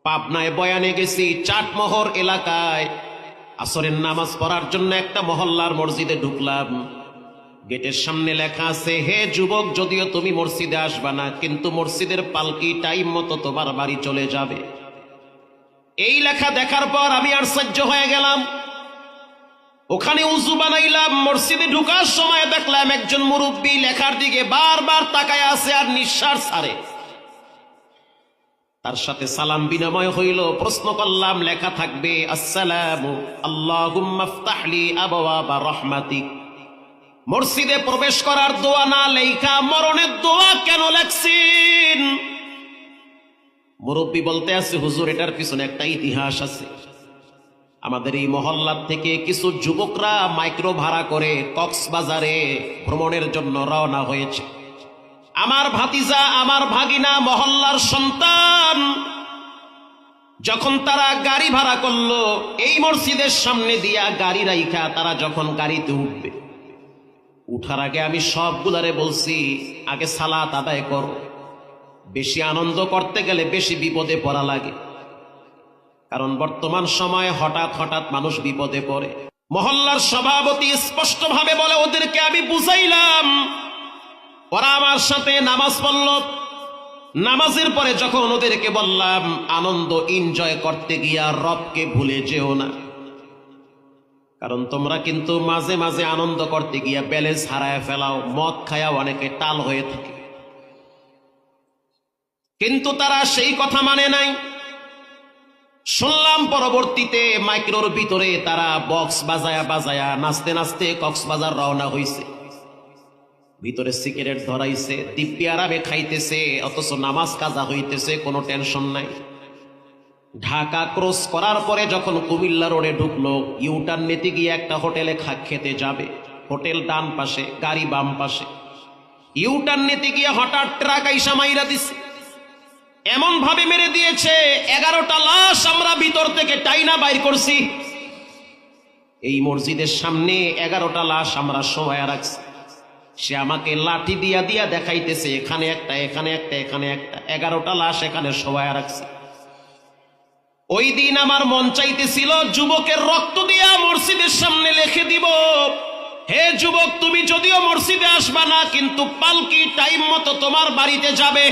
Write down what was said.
পাবনায় বয়ানে গেছি, চাটমোহর এলাকায় আসরের নামাজ পড়ার জন্য একটা মহল্লার মসজিদে ঢুকলাম। গেটের সামনে লেখা আছে, হে যুবক, যদিও তুমি মসজিদে আসবা না, কিন্তু মসজিদের পালকি টাইম মতো তোমার বাড়ি চলে যাবে। এই লেখা দেখার পর আমি আশ্চর্য হয়ে গেলাম। ওখানে উজু বানাইলাম, মসজিদে ঢুকার সময় দেখলাম একজন মুরব্বী লেখার দিকে বারবার তাকায় আছে আর নিঃশ্বাস ছাড়ে। তার সাথে সালাম বিনিময় হইল। প্রশ্ন করলাম, লেখা থাকবে আসসালামু আল্লাহুম্মা ইফতাহলি আবওয়াবা রাহমাতিক। মসজিদে প্রবেশ করার দোয়া না লেখা মরণের দোয়া কেন লেখছেন? মুরব্বী বলতে আছে, হুজুর, এটার পিছনে একটা ইতিহাস আছে। আমাদের এই মহল্লার থেকে কিছু যুবকরা মাইক্রো ভাড়া করে কক্সবাজারে ভ্রমণের জন্য রওনা হয়েছে। আমার ভাতিজা, আমার ভাগিনা, মহল্লার সন্তান, যখন তারা গাড়ি ভাড়া করলো, এই মসজিদের সামনে দিয়া গাড়ি রাইখা তারা যখন গাড়িতে উঠবে, উঠার আগে আমি সবগুলারে বলছি, আগে সালাত আদায় করো। বেশি আনন্দ করতে গেলে বেশি বিপদে পড়া লাগে, কারণ বর্তমান সময়ে হঠাৎ হঠাৎ মানুষ বিপদে পড়ে। মহল্লার সভাপতি স্পষ্টভাবে বলে, ওদেরকে আমি বুঝাইলাম, ওরা আমার সাথে নামাজ পড়ল। নামাজের পরে যখন ওদেরকে বললাম, আনন্দ এনজয় করতে গিয়া রবকে ভুলে যেও না, কারণ তোমরা কিন্তু মাঝে মাঝে আনন্দ করতে গিয়া ব্যালেন্স হারায় ফেলাও, মদ খায়া অনেকে টাল হয়ে থাকে। কিন্তু তারা সেই কথা মানে নাই। শুনলাম পরবর্তীতে মাইক্রোর ভিতরে তারা বক্স বাজায়া বাজায়া নাচতে নাচতে কক্সবাজার রওনা হইছে। ভিতরে সিগারেট ধরাইছে, দিব্যি আরামে খাইতেছে, অথচ নামাজ কাজা হইতেছে, কোনো টেনশন নাই। ঢাকা ক্রস করার পরে যখন কুমিল্লা রোডে ঢুকলো, ইউটার্ন নিতে গিয়ে একটা হোটেলে খেতে যাবে। হোটেল ডান পাশে, গাড়ি বাম পাশে। ইউটার্ন নিতে গিয়ে হঠাৎ ট্রাক আইসা মাইরা দিছে। এমন ভাবে মেরে দিয়েছে, 11টা লাশ আমরা ভিতর থেকে টাইনা বাইর করছি। এই মসজিদের সামনে 11টা লাশ আমরা শোয়া রাখছি। সে আমাকে লাঠি দিয়া দিয়া দেখাইতেছে, এখানে একটা, এখানে একটা, এখানে একটা, 11টা লাশ এখানে শোয়া রাখছি। ওই দিন আমার মন চাইতেছিল যুবকের রক্ত দিয়া মসজিদের সামনে লিখে দিব, হে যুবক, তুমি যদিও মসজিদে আসবা না, কিন্তু পালকি টাইম মতো তোমার বাড়িতে যাবে।